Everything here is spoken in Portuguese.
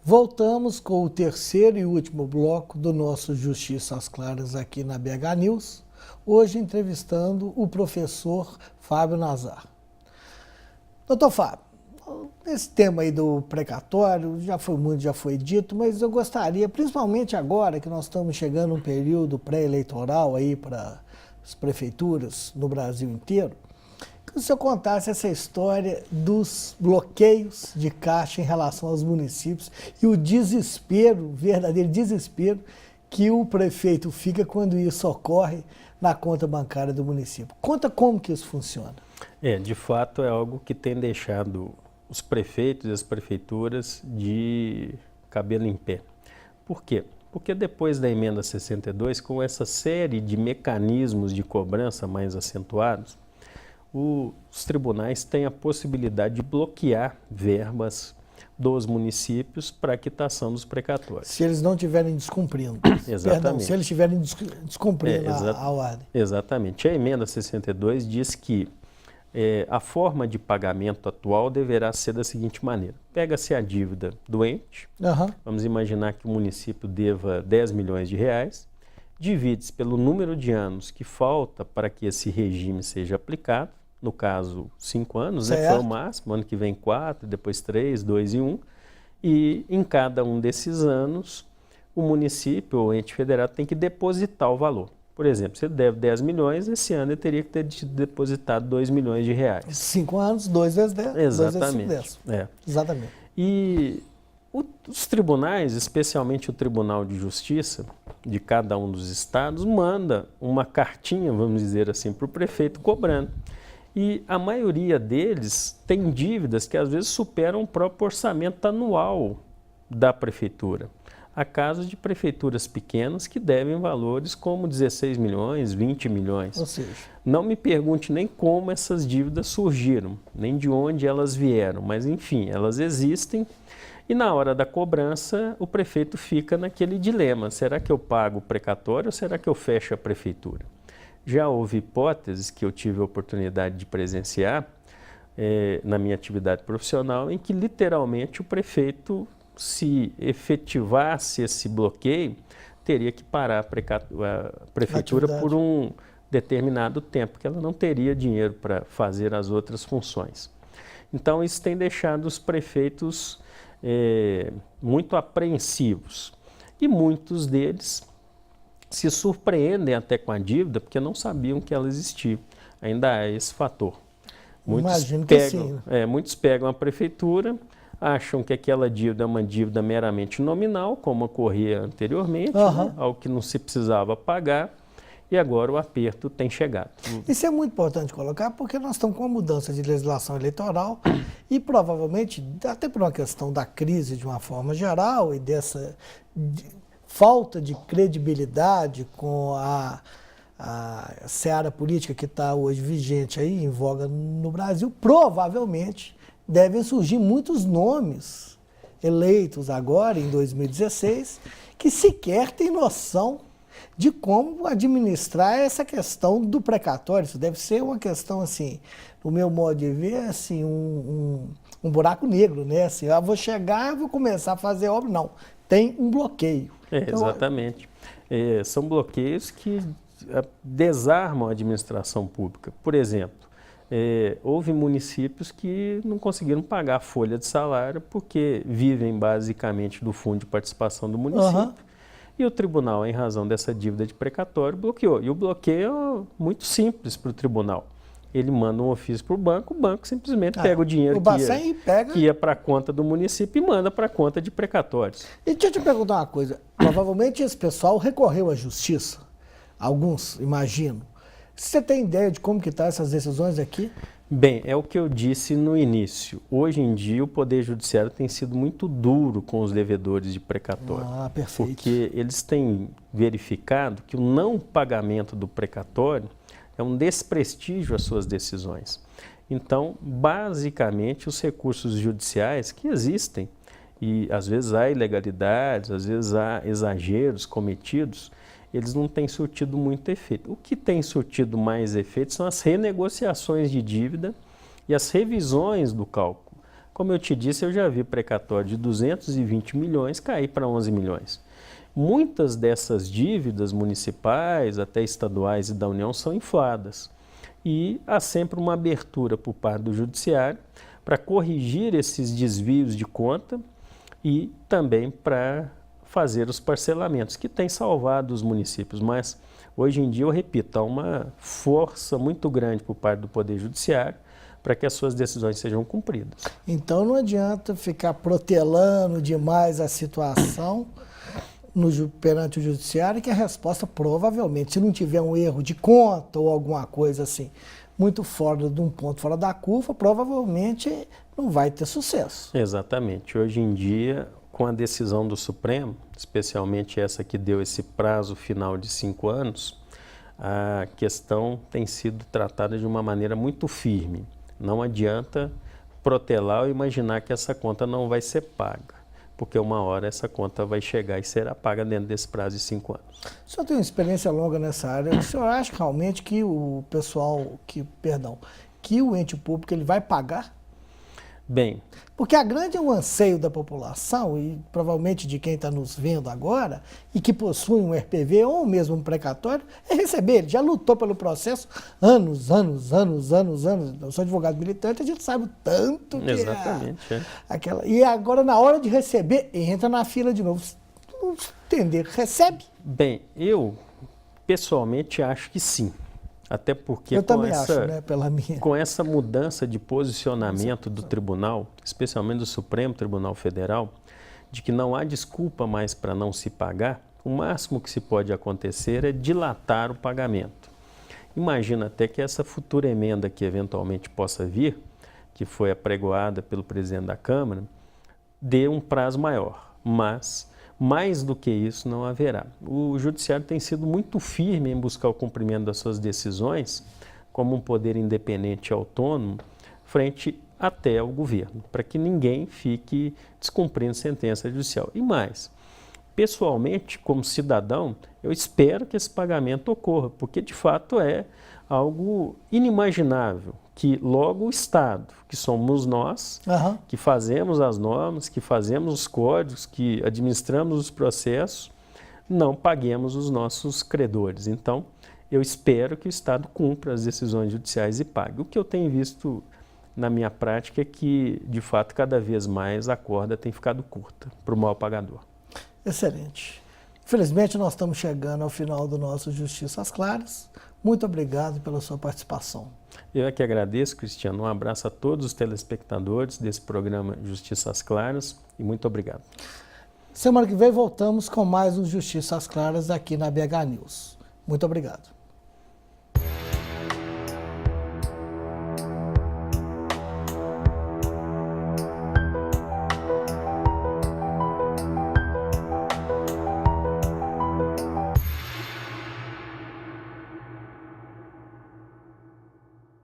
Voltamos com o terceiro e último bloco do nosso Justiça às Claras aqui na BH News, hoje entrevistando o professor Fábio Nazar. Doutor Fábio, esse tema aí do precatório já foi dito, mas eu gostaria, principalmente agora que nós estamos chegando a um período pré-eleitoral aí para as prefeituras no Brasil inteiro, que o senhor contasse essa história dos bloqueios de caixa em relação aos municípios e o desespero, verdadeiro desespero, que o prefeito fica quando isso ocorre na conta bancária do município. Conta como que isso funciona. De fato é algo que tem deixado os prefeitos e as prefeituras de cabelo em pé. Por quê? Porque depois da emenda 62, com essa série de mecanismos de cobrança mais acentuados, os tribunais têm a possibilidade de bloquear verbas dos municípios para a quitação dos precatórios. Se eles não estiverem descumprindo. Exatamente. Perdão, se eles estiverem descumprindo a ordem. Exatamente. A emenda 62 diz que a forma de pagamento atual deverá ser da seguinte maneira. Pega-se a dívida do ente, vamos imaginar que o município deva 10 milhões de reais, divide-se pelo número de anos que falta para que esse regime seja aplicado, no caso 5 anos, né, foi o máximo, ano que vem 4, depois 3, 2 e 1, e em cada um desses anos o município ou ente federado tem que depositar o valor. Por exemplo, se ele deve 10 milhões, esse ano ele teria que ter depositado 2 milhões de reais. 5 anos, 2 vezes 10. Exatamente. 2 vezes 10. Exatamente. E os tribunais, especialmente o Tribunal de Justiça de cada um dos estados, manda uma cartinha, vamos dizer assim, para o prefeito cobrando. E a maioria deles tem dívidas que às vezes superam o próprio orçamento anual da prefeitura. Há casos de prefeituras pequenas que devem valores como 16 milhões, 20 milhões. Ou seja, não me pergunte nem como essas dívidas surgiram, nem de onde elas vieram, mas enfim, elas existem. E na hora da cobrança, o prefeito fica naquele dilema: será que eu pago o precatório ou será que eu fecho a prefeitura? Já houve hipóteses que eu tive a oportunidade de presenciar na minha atividade profissional, em que literalmente o prefeito, se efetivasse esse bloqueio, teria que parar a prefeitura por um determinado tempo, porque ela não teria dinheiro para fazer as outras funções. Então, isso tem deixado os prefeitos muito apreensivos. E muitos deles se surpreendem até com a dívida, porque não sabiam que ela existia. Ainda há esse fator. Muitos pegam a prefeitura, acham que aquela dívida é uma dívida meramente nominal, como ocorria anteriormente, né? Algo que não se precisava pagar, e agora o aperto tem chegado. Isso é muito importante colocar, porque nós estamos com uma mudança de legislação eleitoral e provavelmente, até por uma questão da crise de uma forma geral e dessa falta de credibilidade com a seara política que está hoje vigente aí, em voga no Brasil, provavelmente devem surgir muitos nomes eleitos agora, em 2016, que sequer têm noção de como administrar essa questão do precatório. Isso deve ser uma questão, assim, no meu modo de ver, assim, um buraco negro, né? Assim, eu vou chegar, vou começar a fazer obra. Não, tem um bloqueio. Então, exatamente. São bloqueios que desarmam a administração pública. Por exemplo, houve municípios que não conseguiram pagar a folha de salário porque vivem basicamente do fundo de participação do município. E o tribunal, em razão dessa dívida de precatório, bloqueou. E o bloqueio é muito simples para o tribunal. Ele manda um ofício para o banco simplesmente pega o dinheiro que ia para a conta do município e manda para a conta de precatórios. E deixa eu te perguntar uma coisa. Provavelmente esse pessoal recorreu à justiça. Alguns, imagino. Você tem ideia de como que estão essas decisões aqui? Bem, é o que eu disse no início. Hoje em dia o Poder Judiciário tem sido muito duro com os devedores de precatório. Perfeito. Porque eles têm verificado que o não pagamento do precatório é um desprestígio às suas decisões. Então, basicamente, os recursos judiciais que existem, e às vezes há ilegalidades, às vezes há exageros cometidos, eles não têm surtido muito efeito. O que tem surtido mais efeito são as renegociações de dívida e as revisões do cálculo. Como eu te disse, eu já vi precatório de 220 milhões cair para 11 milhões. Muitas dessas dívidas municipais, até estaduais e da União, são infladas. E há sempre uma abertura por parte do Judiciário para corrigir esses desvios de conta e também para fazer os parcelamentos, que tem salvado os municípios. Mas, hoje em dia, eu repito, há uma força muito grande por parte do Poder Judiciário para que as suas decisões sejam cumpridas. Então não adianta ficar protelando demais a situação perante o Judiciário, que a resposta provavelmente, se não tiver um erro de conta ou alguma coisa assim, muito fora de um ponto fora da curva, provavelmente não vai ter sucesso. Exatamente. Hoje em dia, com a decisão do Supremo, especialmente essa que deu esse prazo final de 5 anos, a questão tem sido tratada de uma maneira muito firme. Não adianta protelar ou imaginar que essa conta não vai ser paga, porque uma hora essa conta vai chegar e será paga dentro desse prazo de 5 anos. O senhor tem uma experiência longa nessa área. O senhor acha realmente que o pessoal, que o ente público ele vai pagar? Bem, Porque a grande anseio da população, e provavelmente de quem está nos vendo agora, e que possui um RPV ou mesmo um precatório, é receber. Ele já lutou pelo processo anos. Eu sou advogado militante, a gente sabe o tanto que exatamente. aquela. E agora, na hora de receber, entra na fila de novo. Não entender, recebe? Bem, eu pessoalmente acho que sim. Até porque Eu também acho, né, pela minha. com essa mudança de posicionamento do tribunal, especialmente do Supremo Tribunal Federal, de que não há desculpa mais para não se pagar, o máximo que se pode acontecer é dilatar o pagamento. Imagina até que essa futura emenda que eventualmente possa vir, que foi apregoada pelo presidente da Câmara, dê um prazo maior, mas mais do que isso não haverá. O Judiciário tem sido muito firme em buscar o cumprimento das suas decisões como um poder independente e autônomo frente até ao governo, para que ninguém fique descumprindo sentença judicial. E mais, pessoalmente, como cidadão, eu espero que esse pagamento ocorra, porque de fato é algo inimaginável que logo o Estado, que somos nós, que fazemos as normas, que fazemos os códigos, que administramos os processos, não paguemos os nossos credores. Então, eu espero que o Estado cumpra as decisões judiciais e pague. O que eu tenho visto na minha prática é que, de fato, cada vez mais a corda tem ficado curta para o mal pagador. Excelente. Infelizmente, nós estamos chegando ao final do nosso Justiça às Claras. Muito obrigado pela sua participação. Eu é que agradeço, Cristiano. Um abraço a todos os telespectadores desse programa Justiça às Claras e muito obrigado. Semana que vem voltamos com mais um Justiça às Claras aqui na BH News. Muito obrigado.